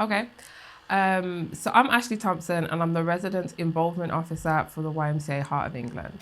Okay. So I'm Ashleigh Thompson and I'm the Resident Involvement Officer for the YMCA Heart of England.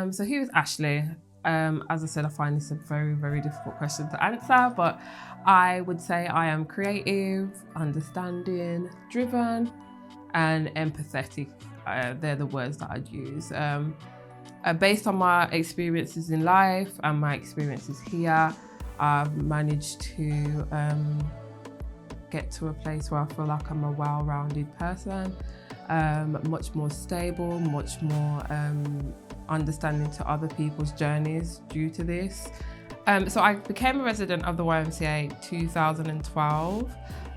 So who is Ashleigh? As I said, I find this a very, very difficult question to answer, but I would say I am creative, understanding, driven, and empathetic. They're the words that I'd use. Based on my experiences in life and my experiences here, I've managed to get to a place where I feel like I'm a well-rounded person, much more stable, much more understanding to other people's journeys due to this. So I became a resident of the YMCA 2012.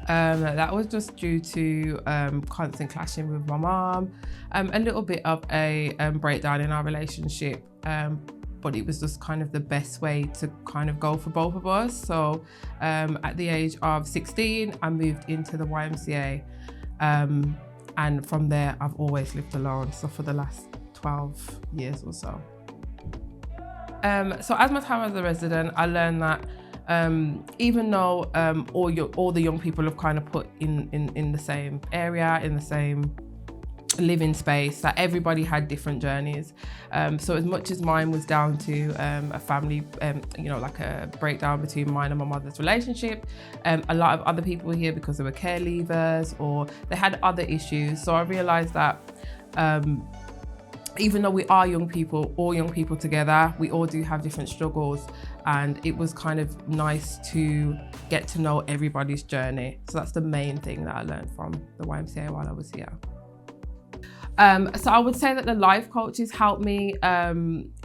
That was just due to constant clashing with my mum, a little bit of a breakdown in our relationship, but it was just kind of the best way to kind of go for both of us. So at the age of 16, I moved into the YMCA, and from there I've always lived alone. So for the last 12 years or so. So as my time as a resident, I learned that even though all the young people have kind of put in the same area, in the same living space, that everybody had different journeys. So as much as mine was down to a family, like a breakdown between mine and my mother's relationship, a lot of other people were here because they were care leavers or they had other issues. So I realized that even though we are young people, all young people together, we all do have different struggles, and it was kind of nice to get to know everybody's journey. So that's the main thing that I learned from the YMCA while I was here. So I would say that the life coaches helped me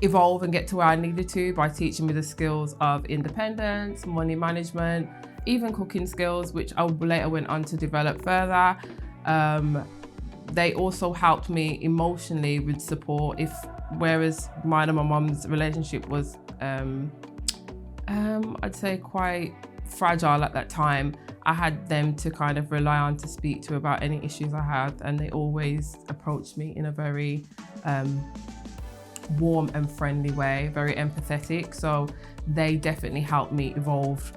evolve and get to where I needed to by teaching me the skills of independence, money management, even cooking skills, which I later went on to develop further. They also helped me emotionally with support. Whereas mine and my mum's relationship was, I'd say quite fragile at that time, I had them to kind of rely on to speak to about any issues I had, and they always approached me in a very warm and friendly way, very empathetic. So they definitely helped me evolve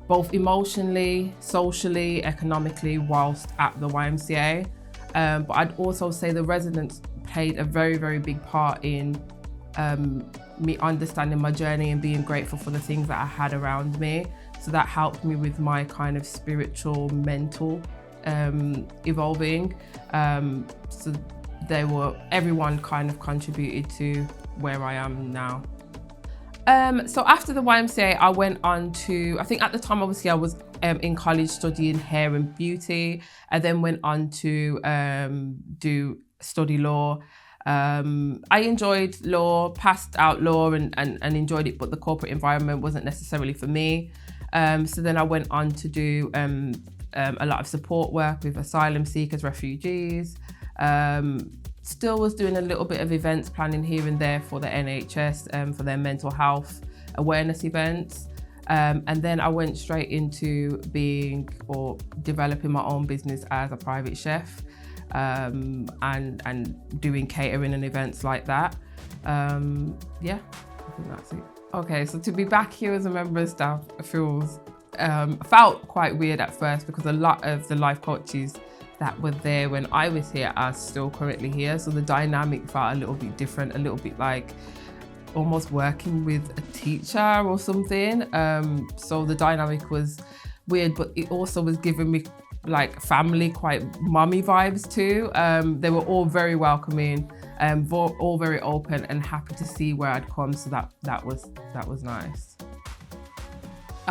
both emotionally, socially, economically whilst at the YMCA. But I'd also say the residents played a very, very big part in me understanding my journey and being grateful for the things that I had around me. So that helped me with my kind of spiritual, mental evolving. So everyone kind of contributed to where I am now. So after the YMCA, I went on to, I think at the time, obviously I was in college studying hair and beauty. I then went on to study law. I enjoyed law, passed out law and enjoyed it, but the corporate environment wasn't necessarily for me. So then I went on to do a lot of support work with asylum seekers, refugees. Still was doing a little bit of events planning here and there for the NHS for their mental health awareness events. And then I went straight into developing my own business as a private chef, and doing catering and events like that. Yeah, I think that's it. Okay, so to be back here as a member of staff felt quite weird at first, because a lot of the life coaches that were there when I was here are still currently here. So the dynamic felt a little bit different, a little bit like almost working with a teacher or something. So the dynamic was weird, but it also was giving me like family, quite mummy vibes too. They were all very welcoming, all very open and happy to see where I'd come. So that was nice.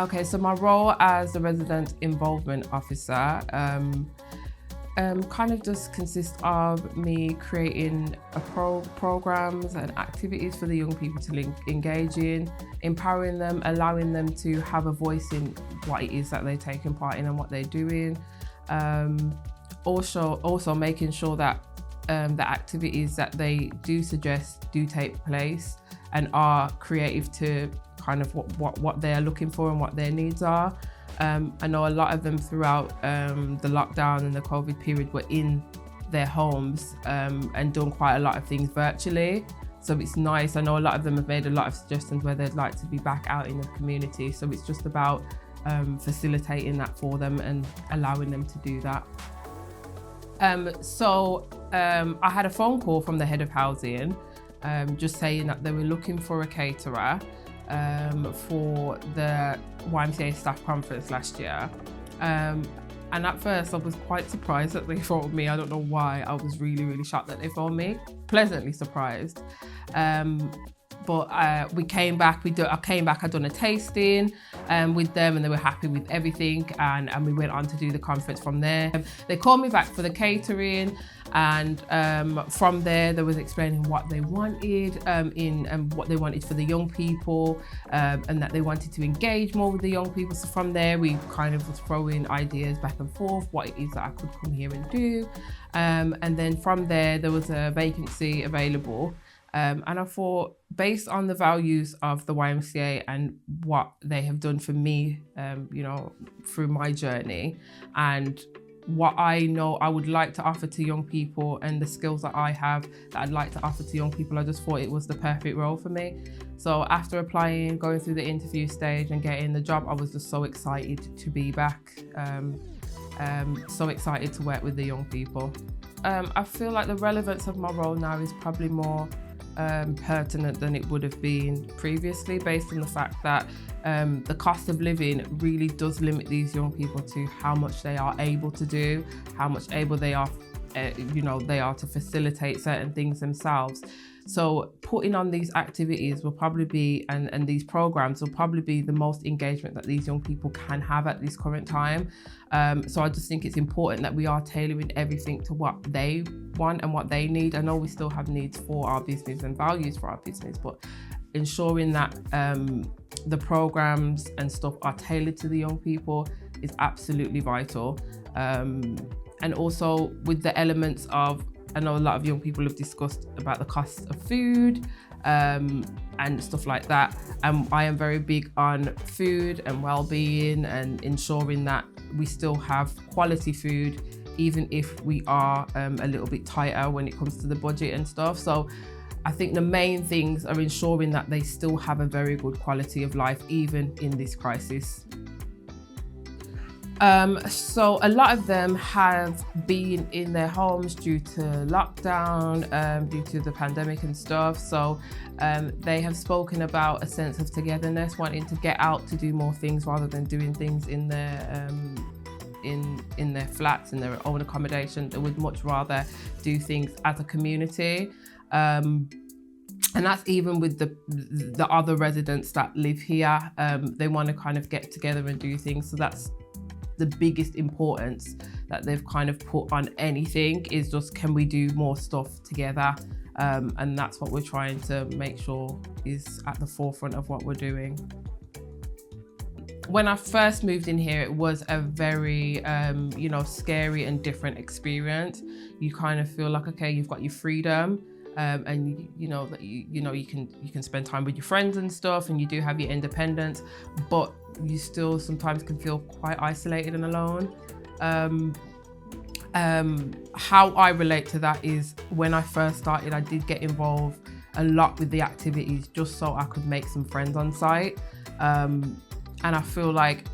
Okay, so my role as the resident involvement officer kind of just consists of me creating programs and activities for the young people to engage in, empowering them, allowing them to have a voice in what it is that they're taking part in and what they're doing. Also making sure that the activities that they do suggest do take place and are creative to kind of what they're looking for and what their needs are. I know a lot of them throughout the lockdown and the COVID period were in their homes and done quite a lot of things virtually. So it's nice. I know a lot of them have made a lot of suggestions where they'd like to be back out in the community. So it's just about facilitating that for them and allowing them to do that. I had a phone call from the head of housing just saying that they were looking for a caterer for the YMCA staff conference last year. And at first I was quite surprised that they phoned me. I don't know why. I was really shocked that they phoned me. Pleasantly surprised. But we came back, I'd done a tasting with them and they were happy with everything, and we went on to do the conference from there. They called me back for the catering, and from there they was explaining what they wanted and what they wanted for the young people, and that they wanted to engage more with the young people. So from there we kind of was throwing ideas back and forth, what it is that I could come here and do. And then from there was a vacancy available. And I thought, based on the values of the YMCA and what they have done for me, through my journey, and what I know I would like to offer to young people and the skills that I have that I'd like to offer to young people, I just thought it was the perfect role for me. So after applying, going through the interview stage and getting the job, I was just so excited to be back, so excited to work with the young people. I feel like the relevance of my role now is probably more pertinent than it would have been previously, based on the fact that the cost of living really does limit these young people to how much they are able to do, how much able they are, they are to facilitate certain things themselves. So putting on these activities will probably be, and these programs will probably be the most engagement that these young people can have at this current time. So I just think it's important that we are tailoring everything to what they want and what they need. I know we still have needs for our business and values for our business, but ensuring that the programs and stuff are tailored to the young people is absolutely vital. And also with the elements of, I know a lot of young people have discussed about the cost of food and stuff like that. And I am very big on food and well-being and ensuring that we still have quality food, even if we are a little bit tighter when it comes to the budget and stuff. So I think the main things are ensuring that they still have a very good quality of life, even in this crisis. So a lot of them have been in their homes due to lockdown, due to the pandemic and stuff. So they have spoken about a sense of togetherness, wanting to get out to do more things rather than doing things in their in their flats, in their own accommodation. They would much rather do things as a community. And that's even with the other residents that live here. They want to kind of get together and do things. So that's the biggest importance that they've kind of put on anything, is just, can we do more stuff together? And that's what we're trying to make sure is at the forefront of what we're doing. When I first moved in here, it was a very, scary and different experience. You kind of feel like, okay, you've got your freedom, and you can spend time with your friends and stuff, and you do have your independence, but you still sometimes can feel quite isolated and alone. How I relate to that is, when I first started, I did get involved a lot with the activities just so I could make some friends on site. And I feel like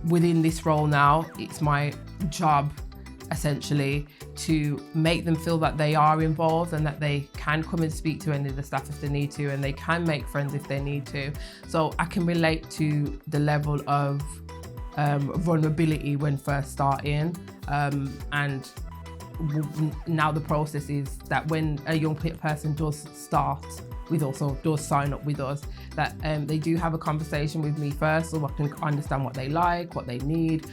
within this role now, it's my job essentially to make them feel that they are involved and that they can come and speak to any of the staff if they need to, and they can make friends if they need to. So I can relate to the level of vulnerability when first starting, and now the process is that when a young person does start with us or does sign up with us, that they do have a conversation with me first, so I can understand what they like, what they need,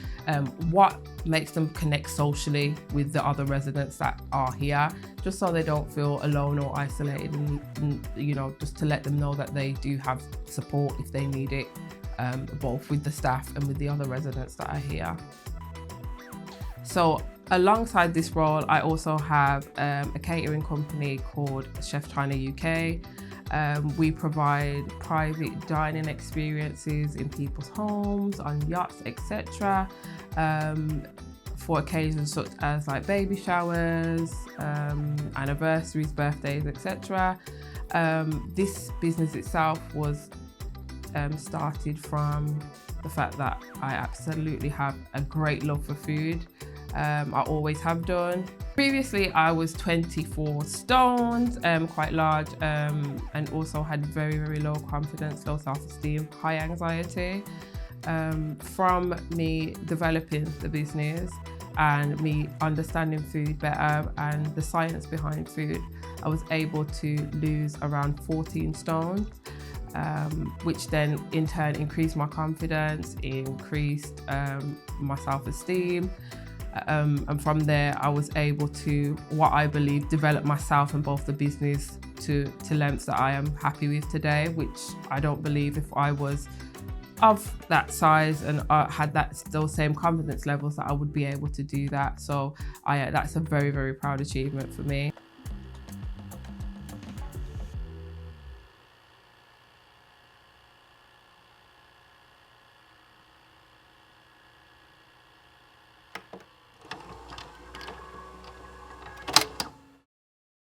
what makes them connect socially with the other residents that are here, just so they don't feel alone or isolated, and you know, just to let them know that they do have support if they need it, both with the staff and with the other residents that are here. So alongside this role, I also have a catering company called Chef China UK. We provide private dining experiences in people's homes, on yachts, etc. For occasions such as like baby showers, anniversaries, birthdays, etc. This business itself was started from the fact that I absolutely have a great love for food. I always have done. Previously, I was 24 stones, quite large, and also had very, very low confidence, low self-esteem, high anxiety. From me developing the business and me understanding food better and the science behind food, I was able to lose around 14 stones. Which then in turn increased my confidence, increased my self-esteem. And from there, I was able to, what I believe, develop myself and both the business to lengths that I am happy with today, which I don't believe if I was of that size and had those same confidence levels that I would be able to do that. So that's a very, very proud achievement for me.